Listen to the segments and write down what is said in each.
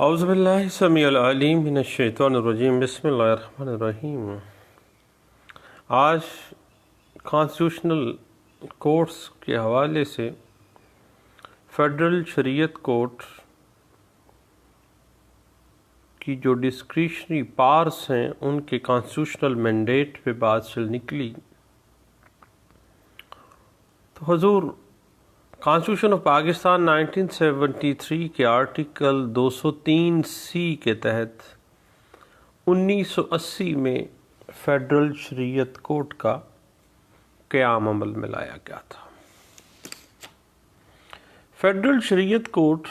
اعوذ باللہ السمیع العلیم من الشیطان الرجیم بسم اللہ الرحمن الرحیم۔ آج کانسٹیٹیوشنل کورٹس کے حوالے سے فیڈرل شریعت کورٹ کی جو ڈسکریشنری پارس ہیں ان کے کانسٹیٹیوشنل مینڈیٹ پہ بات چل نکلی تو حضور کانسٹیٹیوشن آف پاکستان 1973 کے آرٹیکل 203C کے تحت 1980 میں فیڈرل شریعت کورٹ کا قیام عمل میں لایا گیا تھا۔ فیڈرل شریعت کورٹ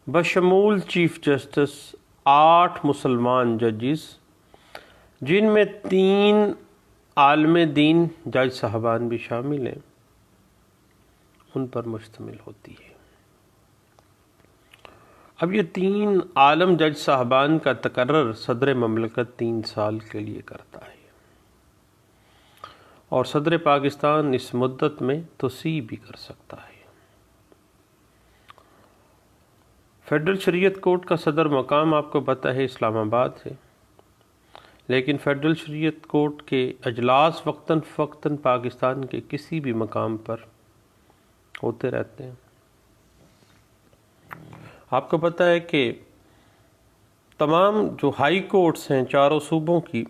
بشمول چیف جسٹس 8 مسلمان ججز، جن میں 3 عالم دین جج صاحبان بھی شامل ہیں، ان پر مشتمل ہوتی ہے۔ اب یہ 3 عالم جج صاحبان کا تقرر صدر مملکت 3 سال کے لیے کرتا ہے، اور صدر پاکستان اس مدت میں توسیع بھی کر سکتا ہے۔ فیڈرل شریعت کورٹ کا صدر مقام آپ کو پتہ ہے اسلام آباد ہے، لیکن فیڈرل شریعت کورٹ کے اجلاس وقتاً فوقتاً پاکستان کے کسی بھی مقام پر ہوتے رہتے ہیں۔ آپ کو پتہ ہے کہ تمام جو ہائی کورٹس ہیں چاروں صوبوں کی،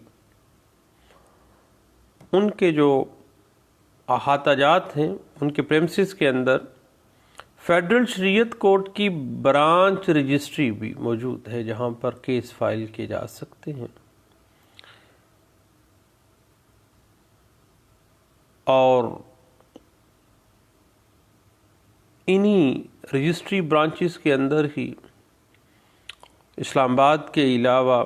ان کے جو احاطہ جات ہیں، ان کے پریمسز کے اندر فیڈرل شریعت کورٹ کی برانچ رجسٹری بھی موجود ہے، جہاں پر کیس فائل کیے جا سکتے ہیں، اور انہی رجسٹری برانچز کے اندر ہی اسلام آباد کے علاوہ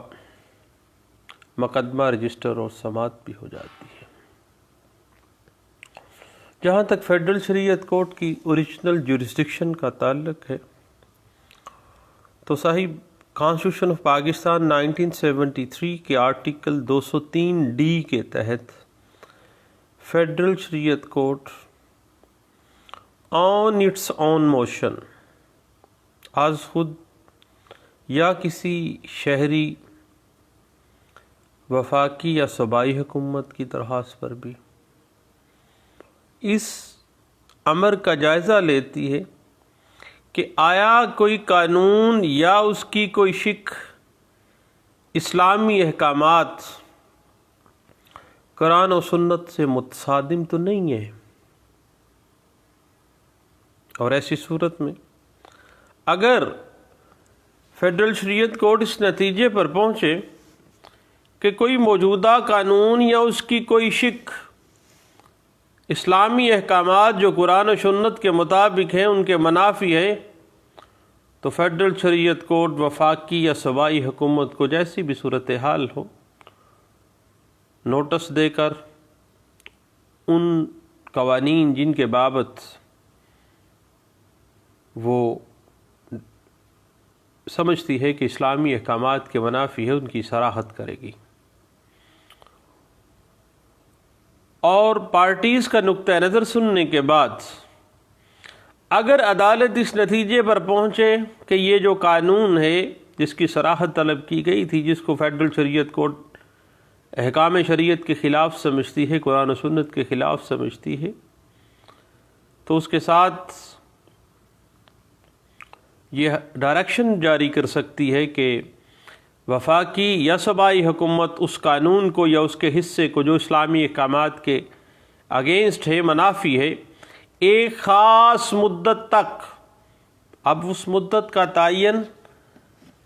مقدمہ رجسٹر اور سماعت بھی ہو جاتی ہے۔ جہاں تک فیڈرل شریعت کورٹ کی اوریجنل جورسڈکشن کا تعلق ہے تو صاحب کانسٹیٹیوشن آف پاکستان 1973 کے آرٹیکل 203D کے تحت federal Shariat court on its own motion is خود یا کسی شہری، وفاقی یا صوبائی حکومت کی درخواست پر بھی اس امر کا جائزہ لیتی ہے کہ آیا کوئی قانون یا اس کی کوئی شق اسلامی احکامات قرآن و سنت سے متصادم تو نہیں ہے، اور ایسی صورت میں اگر فیڈرل شریعت کورٹ اس نتیجے پر پہنچے کہ کوئی موجودہ قانون یا اس کی کوئی شق اسلامی احکامات جو قرآن و سنت کے مطابق ہیں ان کے منافی ہیں، تو فیڈرل شریعت کورٹ وفاقی یا صوبائی حکومت کو جیسی بھی صورتحال ہو نوٹس دے کر ان قوانین جن کے بابت وہ سمجھتی ہے کہ اسلامی احکامات کے منافی ہے ان کی صراحت کرے گی، اور پارٹیز کا نقطہ نظر سننے کے بعد اگر عدالت اس نتیجے پر پہنچے کہ یہ جو قانون ہے جس کی صراحت طلب کی گئی تھی، جس کو فیڈرل شریعت کورٹ احکام شریعت کے خلاف سمجھتی ہے، قرآن و سنت کے خلاف سمجھتی ہے، تو اس کے ساتھ یہ ڈائریکشن جاری کر سکتی ہے کہ وفاقی یا صوبائی حکومت اس قانون کو یا اس کے حصے کو جو اسلامی احکامات کے اگینسٹ ہے، منافی ہے، ایک خاص مدت تک، اب اس مدت کا تعین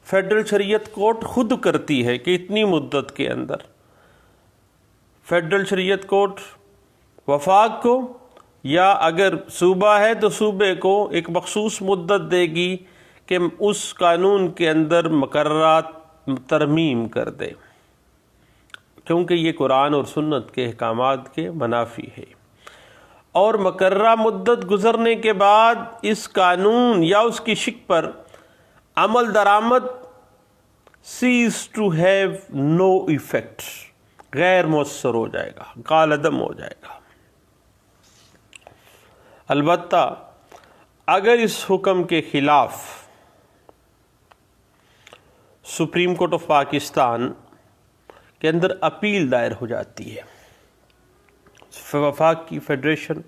فیڈرل شریعت کورٹ خود کرتی ہے کہ اتنی مدت کے اندر فیڈرل شریعت کورٹ وفاق کو یا اگر صوبہ ہے تو صوبے کو ایک مخصوص مدت دے گی کہ اس قانون کے اندر مقررات ترمیم کر دے، کیونکہ یہ قرآن اور سنت کے احکامات کے منافی ہے، اور مقررہ مدت گزرنے کے بعد اس قانون یا اس کی شق پر عمل درآمد cease to have no effect، غیر مؤثر ہو جائے گا، کالعدم ہو جائے گا۔ البتہ اگر اس حکم کے خلاف سپریم کورٹ آف پاکستان کے اندر اپیل دائر ہو جاتی ہے، وفاق کی فیڈریشن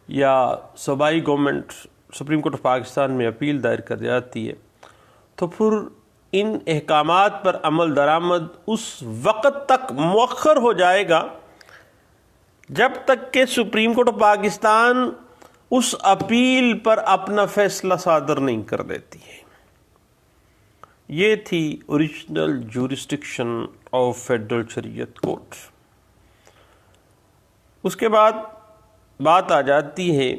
یا صوبائی government supreme court of Pakistan میں اپیل دائر کر جاتی ہے، تو پھر ان احکامات پر عمل درآمد اس وقت تک مؤخر ہو جائے گا جب تک کہ سپریم کورٹ آف پاکستان اس اپیل پر اپنا فیصلہ صادر نہیں کر دیتی ہے۔ یہ تھی original jurisdiction of federal Shariat court. اس کے بعد بات آ جاتی ہے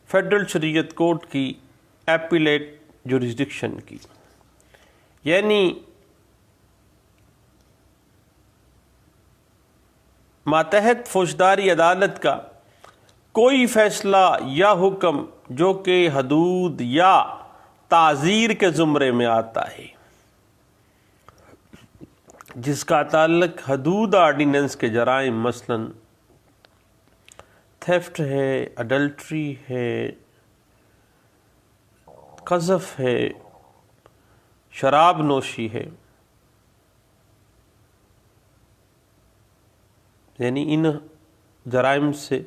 فیڈرل شریعت کورٹ کی ایپیلیٹ جورسڈکشن کی، یعنی ماتحت فوجداری عدالت کا کوئی فیصلہ یا حکم جو کہ حدود یا تعزیر کے زمرے میں آتا ہے، جس کا تعلق حدود آرڈیننس کے جرائم مثلاً تھیفٹ ہے، اڈلٹری ہے، قذف ہے، شراب نوشی ہے، یعنی ان جرائم سے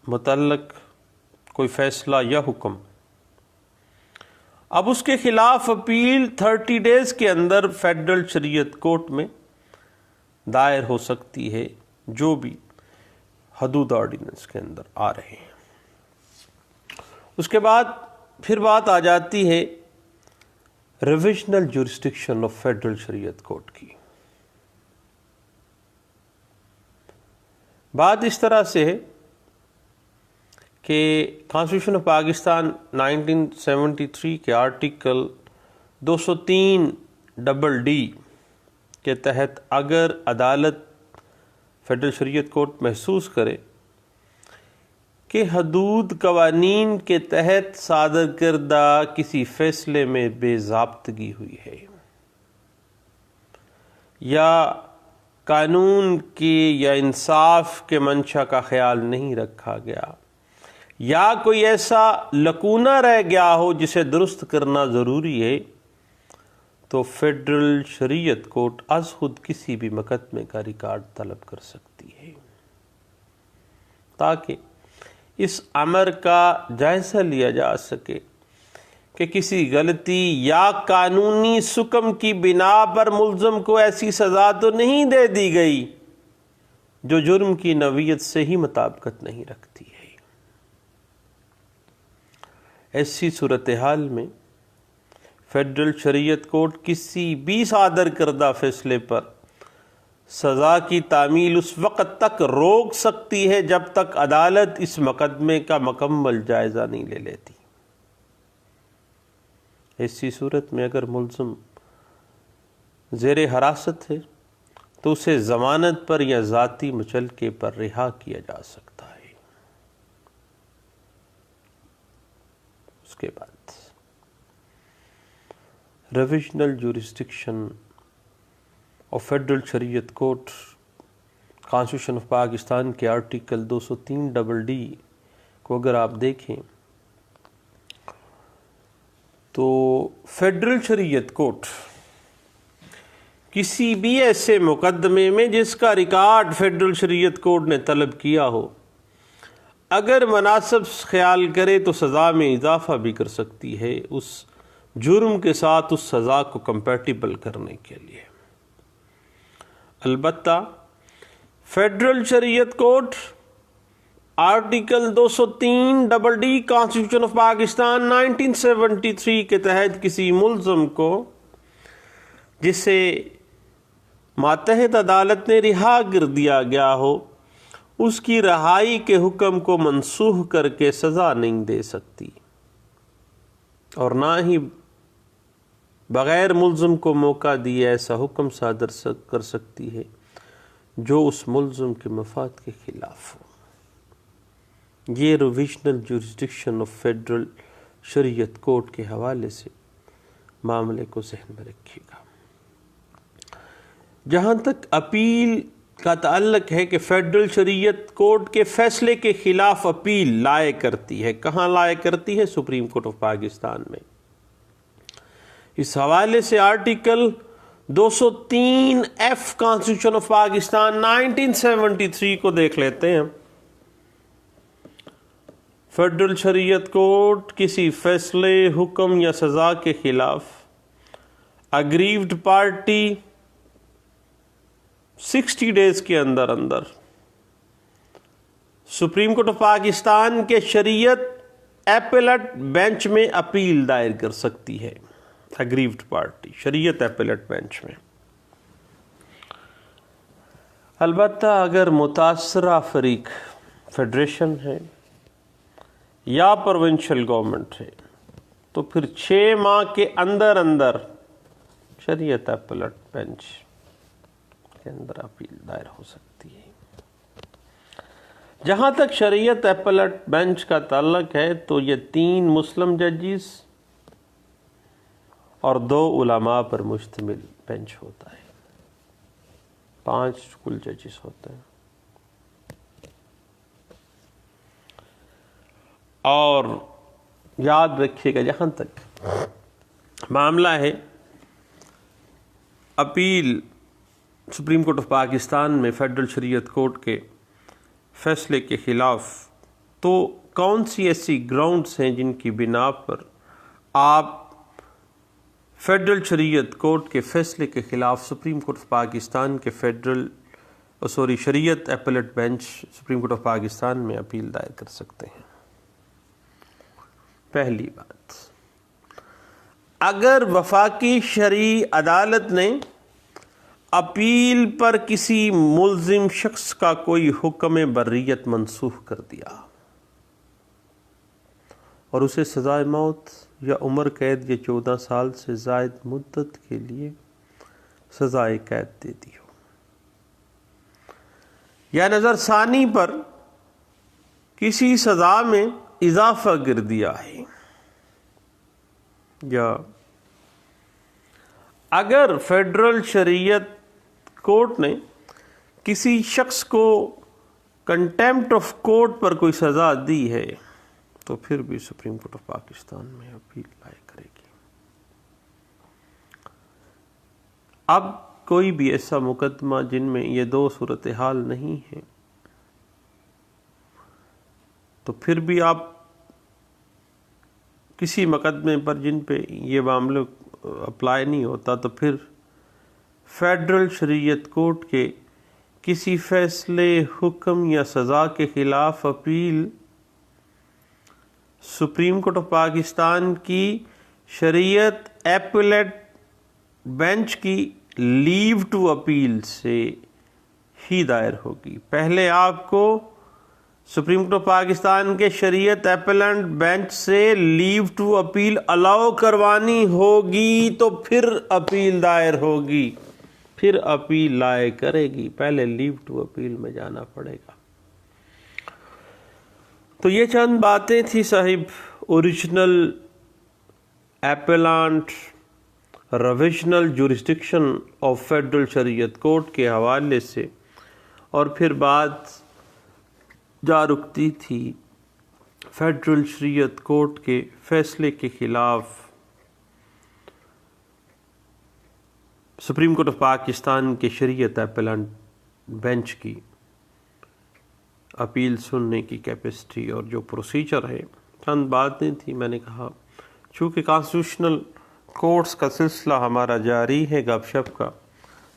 متعلق کوئی فیصلہ یا حکم، اب اس کے خلاف اپیل 30 ڈیز کے اندر فیڈرل شریعت کورٹ میں دائر ہو سکتی ہے، جو بھی حدود آرڈیننس کے اندر آ رہے ہیں۔ اس کے بعد پھر بات آ جاتی ہے ریویژنل jurisdiction of federal Shariat court کی۔ بات اس طرح سے ہے کہ کانسٹیٹیوشن آف پاکستان 1973 کے آرٹیکل 203(ڈی) کے تحت اگر عدالت فیڈرل شریعت کورٹ محسوس کرے کہ حدود قوانین کے تحت صادر کردہ کسی فیصلے میں بے ضابطگی ہوئی ہے یا قانون کی یا انصاف کے منشا کا خیال نہیں رکھا گیا یا کوئی ایسا لکونہ رہ گیا ہو جسے درست کرنا ضروری ہے، تو فیڈرل شریعت کورٹ از خود کسی بھی مقدمے کا ریکارڈ طلب کر سکتی ہے تاکہ اس امر کا جائزہ لیا جا سکے کہ کسی غلطی یا قانونی سکم کی بنا پر ملزم کو ایسی سزا تو نہیں دے دی گئی جو جرم کی نوعیت سے ہی مطابقت نہیں رکھتی ہے۔ ایسی صورتحال میں فیڈرل شریعت کورٹ کسی بھی صادر کردہ فیصلے پر سزا کی تعمیل اس وقت تک روک سکتی ہے جب تک عدالت اس مقدمے کا مکمل جائزہ نہیں لے لیتی۔ ایسی صورت میں اگر ملزم زیر حراست ہے تو اسے ضمانت پر یا ذاتی مچلکے پر رہا کیا جا سکتا ہے۔ اس کے بعد ریویژنل jurisdiction of federal Shariat court constitution of Pakistan کے آرٹیکل 203(ڈی) کو اگر آپ دیکھیں تو فیڈرل شریعت کورٹ کسی بھی ایسے مقدمے میں جس کا ریکارڈ فیڈرل شریعت کورٹ نے طلب کیا ہو اگر مناسب خیال کرے تو سزا میں اضافہ بھی کر سکتی ہے اس جرم کے ساتھ اس سزا کو کمپیٹیبل کرنے کے لیے۔ البتہ فیڈرل شریعت کورٹ آرٹیکل 203(ڈی) کانسٹیٹیوشن آف پاکستان 1973 کے تحت کسی ملزم کو جسے ماتحت عدالت نے رہا کر دیا گیا ہو اس کی رہائی کے حکم کو منسوخ کر کے سزا نہیں دے سکتی اور نہ ہی بغیر ملزم کو موقع دیے ایسا حکم صادر کر سکتی ہے جو اس ملزم کے مفاد کے خلاف ہو۔ یہ ریویژنل jurisdiction of federal Shariat court کے حوالے سے معاملے کو ذہن میں رکھیے گا۔ جہاں تک اپیل کا تعلق ہے کہ فیڈرل شریعت کورٹ کے فیصلے کے خلاف اپیل لائے کرتی ہے، کہاں لائے کرتی ہے؟ سپریم کورٹ آف پاکستان میں۔ اس حوالے سے article 203 F constitution of Pakistan 1973 کو دیکھ لیتے ہیں۔ فیڈرل شریعت کورٹ کسی فیصلے، حکم یا سزا کے خلاف اگریوڈ پارٹی 60 ڈیز کے اندر سپریم کورٹ آف پاکستان کے شریعت ایپیلٹ بینچ میں اپیل دائر کر سکتی ہے۔ اگریوڈ پارٹی شریعت ایپیلٹ بینچ میں، البتہ اگر متاثرہ فریق فیڈریشن ہے یا پروونشل گورنمنٹ ہے تو پھر 6 ماہ کے اندر شریعت ایپیلٹ بینچ کے اندر اپیل دائر ہو سکتی ہے۔ جہاں تک شریعت ایپیلٹ بینچ کا تعلق ہے تو یہ 3 مسلم ججز اور 2 علماء پر مشتمل بینچ ہوتا ہے، 5 کل ججز ہوتے ہیں۔ اور یاد رکھیے گا، جہاں تک معاملہ ہے appeal supreme court of Pakistan میں فیڈرل شریعت کورٹ کے فیصلے کے خلاف، تو کون سی ایسی گراؤنڈز ہیں جن کی بنا پر آپ فیڈرل شریعت کورٹ کے فیصلے کے خلاف سپریم کورٹ آف پاکستان کے شریعت appellate bench supreme court of Pakistan میں اپیل دائر کر سکتے ہیں؟ پہلی بات، اگر وفاقی شرعی عدالت نے اپیل پر کسی ملزم شخص کا کوئی حکم بریت منسوخ کر دیا اور اسے سزائے موت یا عمر قید یا 14 سال سے زائد مدت کے لیے سزائے قید دے دی ہو، یا نظر ثانی پر کسی سزا میں اضافہ کر دیا ہے، یا اگر فیڈرل شریعت کورٹ نے کسی شخص کو کنٹیمپٹ آف کورٹ پر کوئی سزا دی ہے تو پھر بھی سپریم کورٹ آف پاکستان میں اپیل دائر کرے گی۔ اب کوئی بھی ایسا مقدمہ جن میں یہ 2 صورتحال نہیں ہے تو پھر بھی آپ کسی مقدمے پر جن پہ یہ معاملہ اپلائی نہیں ہوتا تو پھر فیڈرل شریعت کورٹ کے کسی فیصلے، حکم یا سزا کے خلاف appeal supreme court of Pakistan کی شریعت ایپیلٹ بینچ کی لیو ٹو اپیل سے ہی دائر ہوگی۔ پہلے آپ کو سپریم کورٹ آف پاکستان کے شریعت ایپیلٹ بینچ سے لیو ٹو اپیل الاؤ کروانی ہوگی تو پھر اپیل دائر ہوگی، پھر اپیل لائے کرے گی، پہلے لیو ٹو اپیل میں جانا پڑے گا۔ تو یہ چند باتیں تھی صاحب original ایپیلانٹ ریویژنل jurisdiction of federal Shariat court کے حوالے سے، اور پھر بات جا رکتی تھی فیڈرل شریعت کورٹ کے فیصلے کے خلاف سپریم کورٹ آف پاکستان کے شریعت ایپیلٹ بینچ کی اپیل سننے کی کیپیسٹی اور جو پروسیجر ہے، چند باتیں تھیں۔ میں نے کہا چونکہ کانسٹیٹیوشنل کورٹس کا سلسلہ ہمارا جاری ہے گپ شپ کا،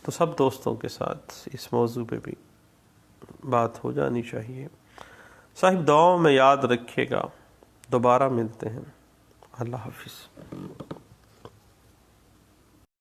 تو سب دوستوں کے ساتھ اس موضوع پہ بھی بات ہو جانی چاہیے۔ صاحب دعاؤں میں یاد رکھیے گا، دوبارہ ملتے ہیں، اللہ حافظ۔